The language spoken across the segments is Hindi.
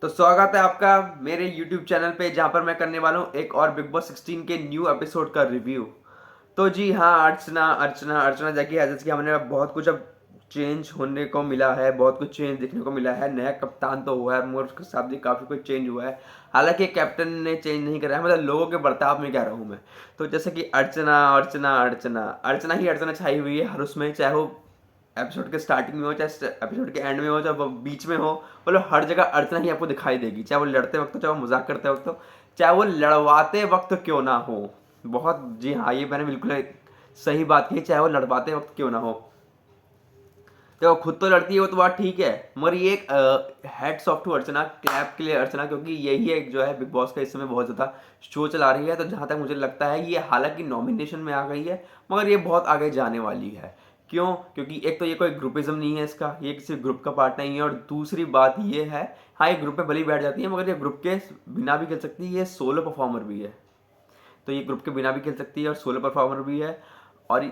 तो स्वागत है आपका मेरे YouTube चैनल पे, जहाँ पर मैं करने वाला हूँ एक और बिग बॉस 16 के न्यू एपिसोड का रिव्यू। तो जी हाँ, अर्चना अर्चना अर्चना जैकी हैज़ल्स की हमने बहुत कुछ अब चेंज होने को मिला है, बहुत कुछ चेंज देखने को मिला है। नया कप्तान तो हुआ है, मगर उसके साथ भी काफ़ी कुछ चेंज हुआ है। हालांकि कैप्टन ने चेंज नहीं करा है, मतलब लोगों के बर्ताव में कह रहा हूँ मैं। तो जैसे कि अर्चना अर्चना अर्चना अर्चना ही अर्चना छाई हुई है हर उसमें, चाहे वो एपिसोड के स्टार्टिंग में हो, चाहे एपिसोड के एंड में हो, चाहे वो बीच में हो। मतलब हर जगह अर्चना ही आपको दिखाई देगी, चाहे वो लड़ते वक्त हो, चाहे वो मजाक करते वक्त हो, चाहे वो लड़वाते वक्त क्यों ना हो। बहुत जी हाँ, ये मैंने बिल्कुल एक सही बात कही, चाहे वो लड़वाते वक्त क्यों ना हो। तो खुद तो लड़ती है वो तो बात ठीक है, मगर ये एक heads off to Archana, clap के लिए अर्चना, क्योंकि यही एक जो है बिग बॉस का इस समय बहुत ज़्यादा शो चला रही है। तो जहाँ तक मुझे लगता है ये हालांकि नॉमिनेशन में आ गई है, मगर ये बहुत आगे जाने वाली है। क्यों? क्योंकि एक तो ये कोई ग्रुपिज्म नहीं है इसका, ये किसी ग्रुप का पार्ट नहीं है। और दूसरी बात ये है, हाँ ये ग्रुप में भले ही बैठ जाती है, मगर ये ग्रुप के बिना भी खेल सकती है, ये सोलो परफॉर्मर भी है। तो ये ग्रुप के बिना भी खेल सकती है और सोलो परफॉर्मर भी है। और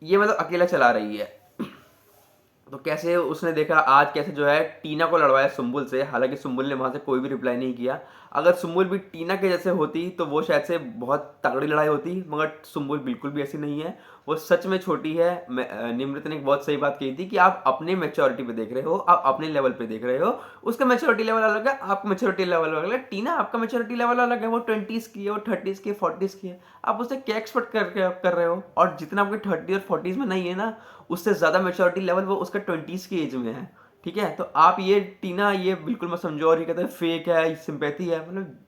ये मतलब अकेला चला रही है। तो कैसे उसने देखा आज कैसे जो है टीना को लड़वाया सुम्बुल से, हालांकि सुम्बुल ने वहां से कोई भी रिप्लाई नहीं किया। अगर सुम्बुल भी टीना के जैसे होती तो वो शायद से बहुत तगड़ी लड़ाई होती, मगर सुम्बुल बिल्कुल भी ऐसी नहीं है। वो सच में छोटी है। निमृत ने एक बहुत सही बात कही थी कि आप अपने मेच्योरिटी पे देख रहे हो, आप अपने लेवल पे देख रहे हो। उसका मेच्योरिटी लेवल अलग है, आपका मेच्योरिटी लेवल अलग है। टीना आपका मेच्योरिटी लेवल अलग है, वो 20s की है, वो 30s की है, 40s की है। आप उससे क्या एक्सपेक्ट कर रहे हो? और जितना आपके 30 और 40s में नहीं है ना, उससे ज़्यादा मेच्योरिटी लेवल वो उसका 20s की एज में है। ठीक है, तो आप ये टीना ये बिल्कुल मत समझो और ये कहते हैं फेक है, सिंपैथी है। मतलब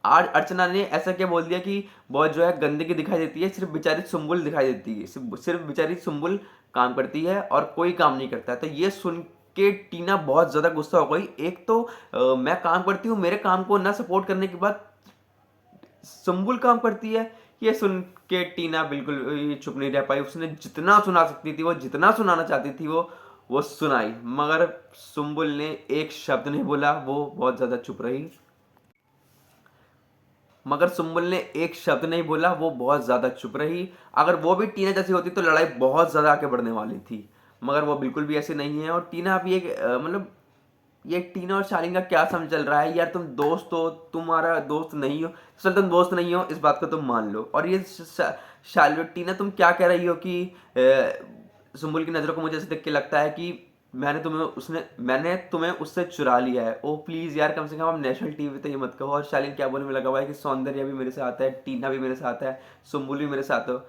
आज अर्चना ने ऐसा क्या बोल दिया कि बहुत जो है गंदगी दिखाई देती है, सिर्फ बेचारी सुम्बुल दिखाई देती है, सिर्फ बेचारी सुम्बुल काम करती है और कोई काम नहीं करता है। तो ये सुन के टीना बहुत ज़्यादा गुस्सा हो गई। एक तो मैं काम करती हूँ, मेरे काम को ना सपोर्ट करने के बाद सुम्बुल काम करती है। ये सुन के टीना बिल्कुल चुप नहीं रह पाई। उसने जितना सुना सकती थी, वो जितना सुनाना चाहती थी वो सुनाई, मगर सुम्बुल ने एक शब्द नहीं बोला, वो बहुत ज्यादा चुप रही। मगर सुम्बुल ने एक शब्द नहीं बोला, वो बहुत ज्यादा चुप रही। अगर वो भी टीना जैसी होती तो लड़ाई बहुत ज्यादा आगे बढ़ने वाली थी, मगर वो बिल्कुल भी ऐसी नहीं है। और टीना अभी एक मतलब ये टीना और शालीन का क्या समझ चल रहा है यार? तुम दोस्त हो, तुम्हारा दोस्त नहीं हो, चल तुम दोस्त नहीं हो, इस बात को तुम मान लो। और ये शाली टीना तुम क्या कह रही हो कि सुम्बुल की नज़रों को मुझे ऐसे देख के लगता है कि मैंने तुम्हें उससे चुरा लिया है। ओ प्लीज़ यार, कम से कम आप नेशनल टीवी तो ये मत कहो। और शालीन क्या बोलने में लगा हुआ है कि सौंदर्या भी मेरे साथ है, टीना भी मेरे साथ है, सुम्बुल भी मेरे साथ हो।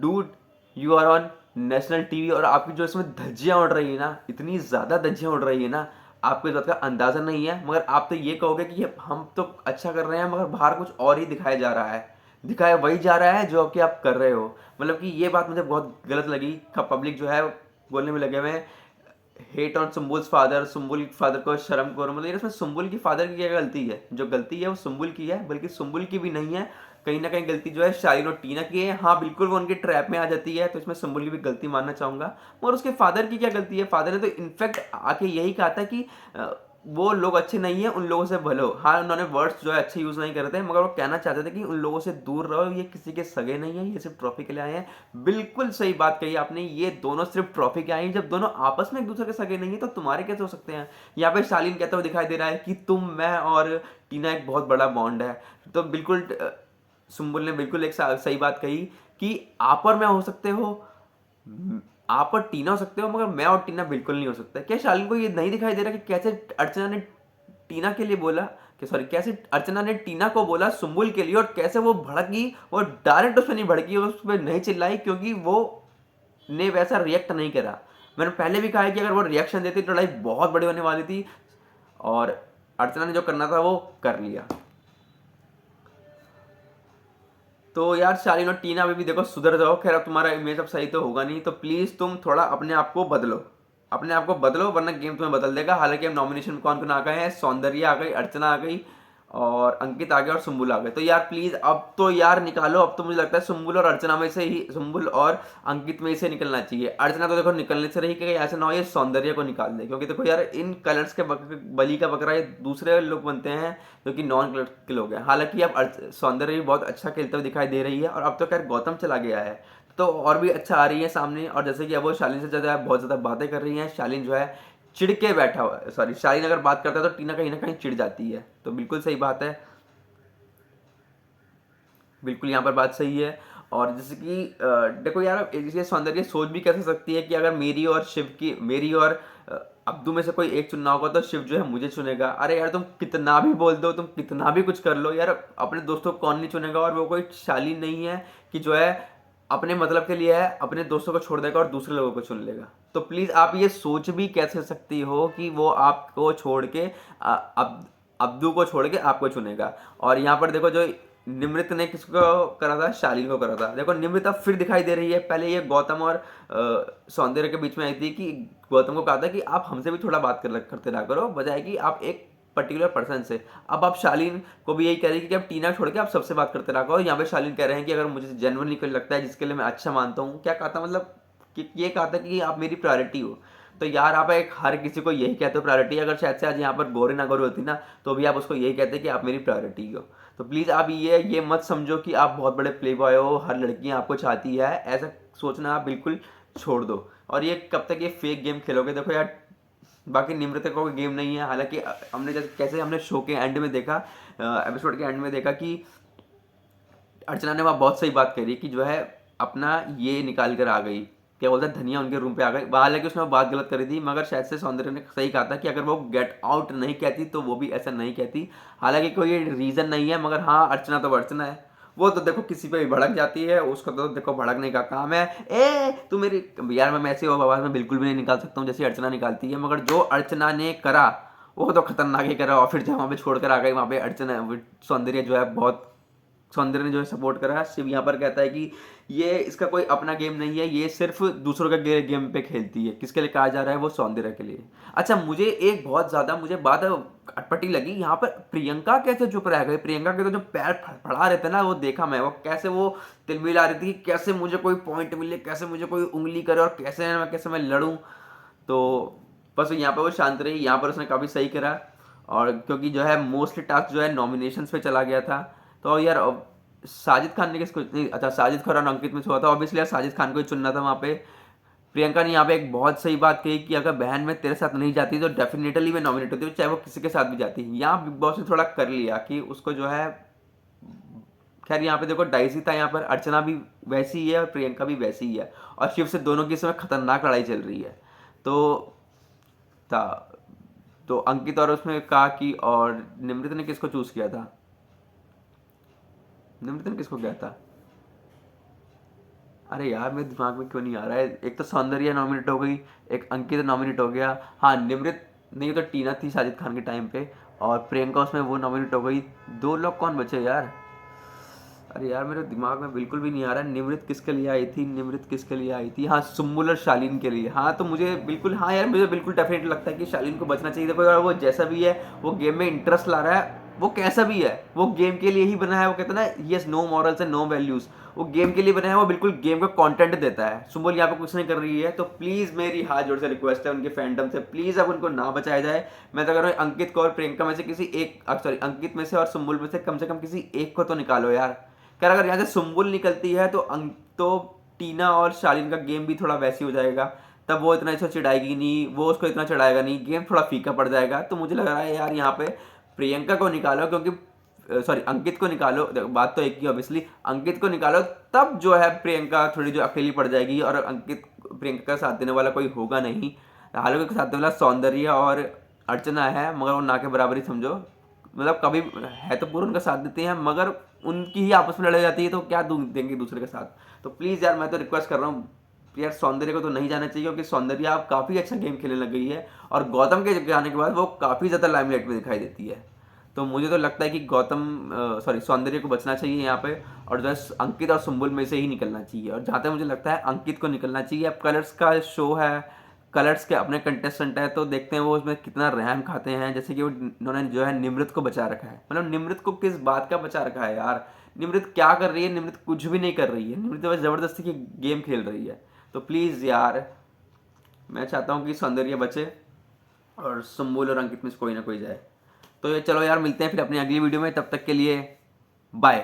Dude, you are on national TV और आपकी जो इसमें धज्जियां उड़ रही है ना, इतनी ज़्यादा धज्जियां उड़ रही है ना, आपको इस बात का अंदाज़ा नहीं है। मगर आप तो ये कहोगे कि हम तो अच्छा कर रहे हैं, मगर बाहर कुछ और ही दिखाया जा रहा है, दिखाया वही जा रहा है जो कि आप कर रहे हो। मतलब कि ये बात मुझे बहुत गलत लगी। पब्लिक जो है बोलने में लगे हुए हैं hate on Sumbul's father, Sumbul father को शर्म करो। मतलब इसमें सुम्बुल की फादर की क्या गलती है? जो गलती है वो सुम्बुल की है, बल्कि सुम्बुल की भी नहीं है। कहीं ना कहीं गलती जो है शालीन और टीना की है। हाँ बिल्कुल वो उनके ट्रैप में आ जाती है, तो इसमें सुम्बुल की भी गलती मानना चाहूंगा। और उसके फादर की क्या गलती है? फादर ने तो इनफैक्ट आके यही कहा था कि वो लोग अच्छे नहीं है, उन लोगों से भलो। हाँ उन्होंने वर्ड्स जो है अच्छे यूज नहीं करते, मगर वो कहना चाहते थे कि उन लोगों से दूर रहो, ये किसी के सगे नहीं है, ये सिर्फ ट्रॉफी के लिए आए हैं। बिल्कुल सही बात कही आपने, ये दोनों सिर्फ ट्रॉफी के आए हैं। जब दोनों आपस में एक दूसरे के सगे नहीं है तो तुम्हारे कैसे हो सकते हैं? यहाँ पे शालीन कहता हुआ दिखाई दे रहा है कि तुम, मैं और टीना एक बहुत बड़ा बॉन्ड है। तो बिल्कुल सुम्बुल ने बिल्कुल एक सही बात कही कि आप और मैं हो सकते हो, आप और टीना हो सकते हो, मगर मैं और टीना बिल्कुल नहीं हो सकता। क्या शालीन को ये नहीं दिखाई दे रहा कि कैसे अर्चना ने टीना के लिए बोला, कि सॉरी कैसे अर्चना ने टीना को बोला सुम्बुल के लिए, और कैसे वो भड़की? वो डायरेक्ट उस पर नहीं भड़की, उस पर नहीं चिल्लाई, क्योंकि वो ने वैसा रिएक्ट नहीं करा। मैंने पहले भी कहा है कि अगर वो रिएक्शन देती तो लड़ाई बहुत बड़ी होने वाली थी, और अर्चना ने जो करना था वो कर लिया। तो यार शालीन और टीना अभी भी देखो सुधर जाओ। खैर अब तुम्हारा इमेज अब सही तो होगा नहीं, तो प्लीज तुम थोड़ा अपने आप को बदलो, अपने आप को बदलो, वरना गेम तुम्हें बदल देगा। हालांकि हम नॉमिनेशन में कौन कौन आ गए हैं, सौंदर्या आ गई, अर्चना आ गई, और अंकित आ गया, और सुम्बुल आ गए। तो यार प्लीज अब तो यार निकालो। अब तो मुझे लगता है सुम्बुल और अर्चना में से ही, सुम्बुल और अंकित में से निकलना चाहिए। अर्चना तो देखो निकलने से रही कि ऐसा ना हो ये सौंदर्य को निकाल दे, क्योंकि देखो यार इन कलर्स के बली का बकरा ये दूसरे लोग बनते हैं जो कि नॉन कलर के लोग हैं। हालांकि अब सौंदर्य भी बहुत अच्छा खेलते हुए दिखाई दे रही है, और अब तो खैर गौतम चला गया है, तो और भी अच्छा आ रही है सामने। और जैसे कि अब वो शालीन से ज़्यादा बहुत ज़्यादा बातें कर रही हैं। शालीन जो है चिढ़ के बैठा हुआ है, सॉरी शालीन अगर बात करता है तो टीना कहीं ना कहीं चिढ़ जाती है। तो बिल्कुल सही बात है, बिल्कुल यहाँ पर बात सही है। और जैसे कि देखो यार, ये सौंदर्य सोच भी कैसे सकती है कि अगर मेरी और अब्दू में से कोई एक चुनना होगा तो शिव जो है मुझे चुनेगा। अरे यार तुम कितना भी बोल दो, तुम कितना भी कुछ कर लो यार, अपने दोस्तों को कौन नहीं चुनेगा। और वो कोई शालीन नहीं है कि जो है अपने मतलब के लिए है, अपने दोस्तों को छोड़ देगा और दूसरे लोगों को चुन लेगा। तो प्लीज आप ये सोच भी कैसे सकती हो कि वो आपको छोड़ के अब्दू को छोड़ के आपको चुनेगा। और यहाँ पर देखो, जो निमृत ने किसको करा था, शालीन को करा था। देखो निमृत अब फिर दिखाई दे रही है। पहले ये गौतम और सौंदर्य के बीच में आई थी कि गौतम को कहा था कि आप हमसे भी थोड़ा बात करते रहा करो, बजाय कि आप एक पर्टिकुलर पर्सन से। अब आप शालीन को भी यही कह रही है कि अब टीना छोड़ के आप सबसे बात करते रहा करो। यहाँ पे शालीन कह रहे हैं कि अगर मुझे जेन्युइनली कोई लगता है जिसके लिए मैं अच्छा मानता हूँ, क्या कहा था मतलब कि ये कहा था कि आप मेरी प्रायोरिटी हो। तो यार आप एक हर किसी को यही कहते हो प्रायोरिटी। अगर शायद से आज यहाँ पर गोरे ना गोरे होती ना, तो भी आप उसको यही कहते कि आप मेरी प्रायोरिटी हो। तो प्लीज़ आप ये मत समझो कि आप बहुत बड़े प्ले बॉय हो, हर लड़की आपको चाहती है, ऐसा सोचना आप बिल्कुल छोड़ दो। और ये कब तक ये फेक गेम खेलोगे। देखो यार, बाकी निमृत का कोई गेम नहीं है। हालांकि हमने जैसे कैसे हमने शो के एंड में देखा, एपिसोड के एंड में देखा कि अर्चना ने वहाँ बहुत सही बात करी कि जो है अपना ये निकाल कर आ गई, क्या बोलते हैं, धनिया उनके रूम पे आ गई। हालांकि उसने बात गलत करी थी, मगर शायद से सौंदर्य ने सही कहा था कि अगर वो गेट आउट नहीं कहती तो वो भी ऐसा नहीं कहती। हालांकि कोई रीज़न नहीं है, मगर हाँ अर्चना तो अर्चना है। वो तो देखो किसी पे भी भड़क जाती है, उसका तो देखो भड़कने का काम है। ए तू मेरी यार, मैं ऐसे आवाज़ में बिल्कुल भी नहीं निकाल सकता हूँ जैसे अर्चना निकालती है। मगर जो अर्चना ने करा वो तो खतरनाक ही करा। और फिर जब वहाँ पे छोड़कर आ गई, वहाँ पे अर्चना सौंदर्य जो है बहुत, सौंदर्य ने जो है सपोर्ट करा। शिव यहाँ पर कहता है कि ये इसका कोई अपना गेम नहीं है, ये सिर्फ दूसरों के गेम पे खेलती है। किसके लिए कहा जा रहा है, वो सौंदर्य के लिए। अच्छा, मुझे एक बहुत ज़्यादा मुझे बात अटपटी लगी यहाँ पर, प्रियंका कैसे चुप रह गई। प्रियंका के तो जो पैर फड़फड़ा रहे थे ना, वो देखा मैं, वो कैसे वो तिलमिला रही थी कि कैसे मुझे कोई पॉइंट मिले, कैसे मुझे कोई उंगली करे और कैसे मैं लड़ूँ। तो बस यहाँ पर वो शांत रही, यहाँ पर उसने काफ़ी सही करा। और क्योंकि जो है मोस्टली टास्क जो है नॉमिनेशन पे चला गया था। तो यार साजिद खान ने किसको नहीं, अच्छा साजिद खान और अंकित में से हुआ था, ऑब्वियसली यार साजिद खान को ही चुनना था वहाँ पे। प्रियंका ने यहाँ पे एक बहुत सही बात कही कि अगर बहन में तेरे साथ नहीं जाती तो डेफिनेटली मैं नॉमिनेट होती हूँ, चाहे वो किसी के साथ भी जाती। यहाँ बिग बॉस ने थोड़ा कर लिया कि उसको जो है, खैर यहाँ पे देखो डाइसी था, यहाँ पर अर्चना भी वैसी ही है और प्रियंका भी वैसी ही है। और शिव से दोनों की इस समय खतरनाक लड़ाई चल रही है। तो था, तो अंकित और उसमें कहा कि, और निमृत ने किसको चूज किया था, निमृत ने किसको किया था, अरे यार मेरे दिमाग में क्यों नहीं आ रहा है। एक तो सौंदर्य नॉमिनेट हो गई, एक अंकित नॉमिनेट हो गया, हाँ निमृत नहीं तो टीना थी साजिद खान के टाइम पे, और प्रियंका उसमें वो नॉमिनेट हो गई। दो लोग कौन बचे यार, अरे यार मेरे दिमाग में बिल्कुल भी नहीं आ रहा है। निमृत किसके लिए आई थी, निमृत किसके लिए आई थी, हाँ सुम्बुल और शालीन के लिए। हाँ तो मुझे बिल्कुल, हाँ यार मुझे बिल्कुल डेफिनेट लगता है कि शालीन को बचना चाहिए। देखो यार वो जैसा भी है, वो गेम में इंटरेस्ट ला रहा है, वो कैसा भी है, वो गेम के लिए ही बना है। वो कहता है ना, yes no morals and no values, वो गेम के लिए बना है, वो बिल्कुल गेम का कंटेंट देता है। सुम्बुल यहाँ पे कुछ नहीं कर रही है। तो प्लीज मेरी हाथ जोड़ से रिक्वेस्ट है उनके फैंडम से, प्लीज अब उनको ना बचाया जाए। मैं तो कह रहा हूँ अंकित को और प्रियंका में से किसी एक, सॉरी अंकित में से और सुम्बुल में से कम किसी एक को तो निकालो यार। क्या अगर यहाँ से सुम्बुल निकलती है तो टीना और शालीन का गेम भी थोड़ा वैसी हो जाएगा। तब वो इतना इसको चिढ़ाएगी नहीं, वो उसको इतना चिढ़ाएगा नहीं, गेम थोड़ा फीका पड़ जाएगा। तो मुझे लग रहा है यार यहाँ पे प्रियंका को निकालो, क्योंकि सॉरी अंकित को निकालो, बात तो एक ही ऑब्वियसली, अंकित को निकालो। तब जो है प्रियंका थोड़ी जो अकेली पड़ जाएगी और अंकित प्रियंका का साथ देने वाला कोई होगा नहीं। हालांकि साथ देने वाला सौंदर्य और अर्चना है, मगर वो ना के बराबर ही समझो। मतलब कभी है तो पूरा उनका साथ देते हैं, मगर उनकी ही आपस में लड़ाई जाती है, तो क्या देंगे दूसरे के साथ। तो प्लीज़ यार मैं तो रिक्वेस्ट कर रहा हूँ यार, सौंदर्य को तो नहीं जाना चाहिए, क्योंकि सौंदर्य आप काफ़ी अच्छा गेम खेलने लग गई है। और गौतम के जाने के बाद वो काफ़ी ज़्यादा लाइमलाइट में दिखाई देती है। तो मुझे तो लगता है कि गौतम सॉरी सौंदर्य को बचना चाहिए यहाँ पे, और जो है अंकित और सुम्बुल में से ही निकलना चाहिए। और जहाँ तक मुझे लगता है अंकित को निकलना चाहिए। अब कलर्स का शो है, कलर्स के अपने कंटेस्टेंट है, तो देखते हैं वो उसमें कितना रहम खाते हैं। जैसे कि वो उन्होंने जो है निमृत को बचा रखा है। मतलब निमृत को किस बात का बचा रखा है यार, निमृत क्या कर रही है, निमृत कुछ भी नहीं कर रही है, निमृत बस जबरदस्ती की गेम खेल रही है। तो प्लीज़ यार मैं चाहता हूँ कि सौंदर्य बचे और सुम्बुल और अंकित में से कोई ना कोई जाए। तो ये चलो यार, मिलते हैं फिर अपनी अगली वीडियो में, तब तक के लिए बाय।